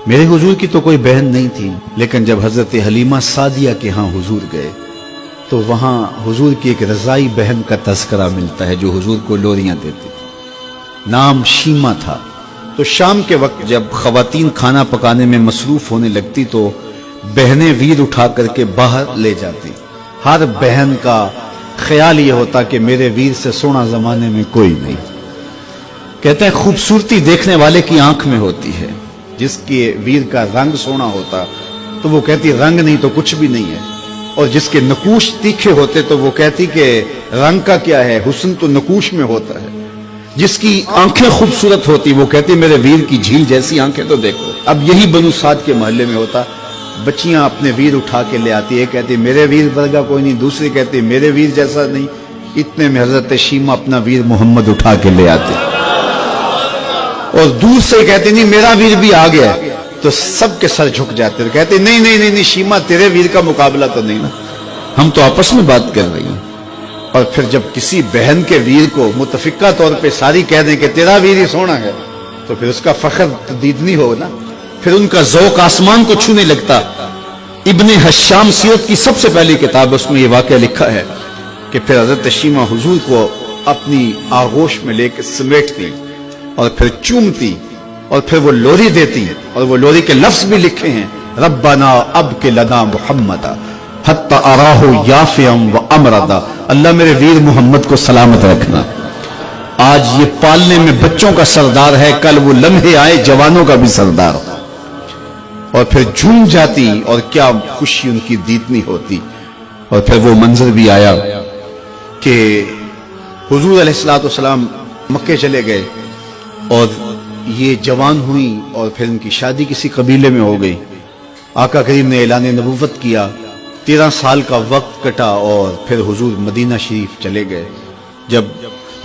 میرے हुजूर की तो कोई बहन नहीं थी, लेकिन जब हजरत हलीमा सादिया के यहाँ हुजूर गए तो वहाँ हुजूर की एक रजाई बहन का तज़किरा मिलता है जो हुजूर को लोरियां देती थी। नाम शीमा था। तो शाम के वक्त जब खवातीन खाना पकाने में मसरूफ होने लगती तो बहनें वीर उठा करके बाहर ले जाती। हर बहन का ख्याल ये होता कि मेरे वीर से सोना जमाने में कोई नहीं। कहते हैं खूबसूरती देखने वाले की आंख में होती है। जिसके वीर का रंग सोना होता तो वो कहती रंग नहीं तो कुछ भी नहीं है, और जिसके नकूश तीखे होते तो वो कहती कि रंग का क्या है, हुस्न तो नकूश में होता है। जिसकी आंखें खूबसूरत होती वो कहती मेरे वीर की झील जैसी आंखें तो देखो। अब यही बनु साद के मोहल्ले में होता। बच्चियां अपने वीर उठा के ले आती, एक कहती मेरे वीर वर्गा कोई नहीं, दूसरी कहती मेरे वीर जैसा नहीं। इतने में हजरत शीमा अपना वीर मोहम्मद उठा के ले आती और दूर से कहती नहीं मेरा वीर भी आ गया। तो सबके सर झुक जाते और कहते नहीं नहीं नहीं नहीं शीमा तेरे वीर का मुकाबला तो नहीं ना, हम तो आपस में बात कर रही हैं। और फिर जब किसी बहन के वीर को मुतफिका तौर पे सारी कह दें कि तेरा वीर ही सोना है तो फिर उसका फख्र तदीदनी हो ना, फिर उनका ज़ौक़ आसमान को छूने लगता। इब्ने हश्शाम सीरत की सबसे पहली किताब, उसमें यह वाक़या लिखा है कि फिर हजरत शीमा हुजूर को अपनी आगोश में लेकर समेटती और फिर चूमती और फिर वो लोरी देती, और वो लोरी के लफ्ज भी लिखे हैं रब्बना अब के लदा मुहम्मदा हत्ता अराहु याफियम व अमरदा। अल्लाह मेरे वीर मोहम्मद को सलामत रखना। आज ये पालने में बच्चों का सरदार है, कल वो लम्हे आए जवानों का भी सरदार। और फिर झूम जाती और क्या खुशी उनकी दीदनी होती। और फिर वो मंजर भी आया कि हुजूर अलैहिस्सलाम मक्के चले गए और ये जवान हुई और फिर उनकी शादी किसी कबीले में हो गई। आका करीम ने ऐलान नबुव्वत किया, 13 साल का वक्त कटा और फिर हुजूर मदीना शरीफ चले गए। जब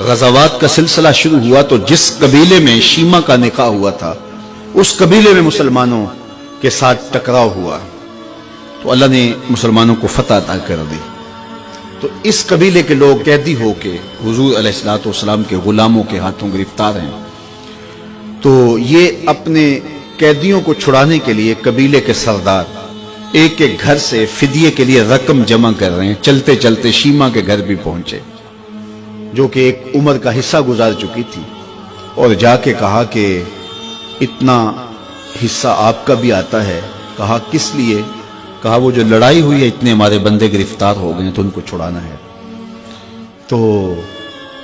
गज़ावात का सिलसिला शुरू हुआ तो जिस कबीले में शीमा का निकाह हुआ था उस कबीले में मुसलमानों के साथ टकराव हुआ तो अल्लाह ने मुसलमानों को फतह अता कर दी। तो इस कबीले के लोग कैदी होके हुजूर अलैहिस्सलाम के गुलामों के हाथों गिरफ्तार हैं। तो ये अपने कैदियों को छुड़ाने के लिए कबीले के सरदार एक एक घर से फिदिये के लिए रकम जमा कर रहे हैं। चलते चलते शीमा के घर भी पहुंचे जो कि एक उम्र का हिस्सा गुजार चुकी थी, और जाके कहा कि इतना हिस्सा आपका भी आता है। कहा किस लिए? कहा वो जो लड़ाई हुई है इतने हमारे बंदे गिरफ्तार हो गए तो उनको छुड़ाना है। तो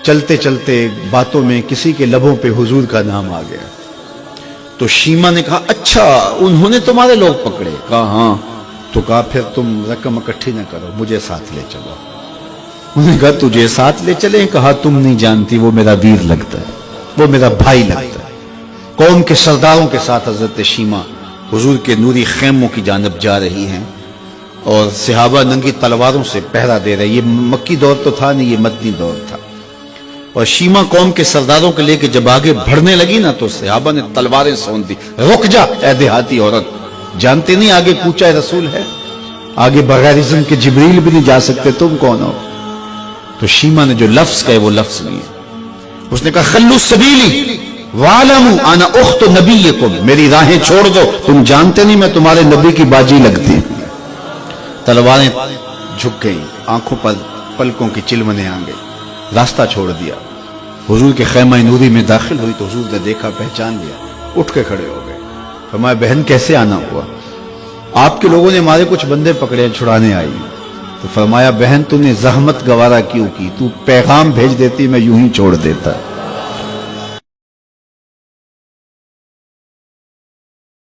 चलते चलते बातों में किसी के लबों पे हुजूर का नाम आ गया। तो शीमा ने कहा अच्छा उन्होंने तुम्हारे लोग पकड़े? कहा हाँ। तो कहा फिर तुम रकम इकट्ठी न करो, मुझे साथ ले चलो। उन्होंने कहा तुझे साथ ले चले? कहा तुम नहीं जानती वो मेरा वीर लगता है, वो मेरा भाई लगता है। कौम के सरदारों के साथ हजरत शीमा हुजूर के नूरी खेमों की जानब जा रही हैं और सहाबा नंगी तलवारों से पहरा दे रहे। ये मक्की दौर तो था नहीं, ये मदनी दौर था। और शीमा कौम के सरदारों के लेके जब आगे बढ़ने लगी ना तो सहाबा ने तलवारें सौंप दी। रुक जा ऐ देहाती औरत, जानते नहीं आगे कूचा रसूल है, आगे बगैर इज़्न के जिब्रील भी नहीं जा सकते, तुम कौन हो? तो शीमा ने जो लफ्ज कहे वो लफ्ज नहीं है। उसने कहा खल्लू सबीली वालमू आना उख्त नबीयकुम, मेरी राहें छोड़ दो, तुम जानते नहीं मैं तुम्हारे नबी की बाजी लगती। तलवारें झुक गई, आंखों पर पलकों की चिलमने आ गई, रास्ता छोड़ दिया। हुजूर के खैमा नूरी में दाखिल हुई तो हुजूर ने देखा, पहचान लिया, उठ के खड़े हो गए। फरमाया बहन कैसे आना हुआ? आपके लोगों ने हमारे कुछ बंदे पकड़े, छुड़ाने आई। तो फरमाया बहन तूने जहमत गवारा क्यों की? तू पैगाम भेज देती मैं यूं ही छोड़ देता।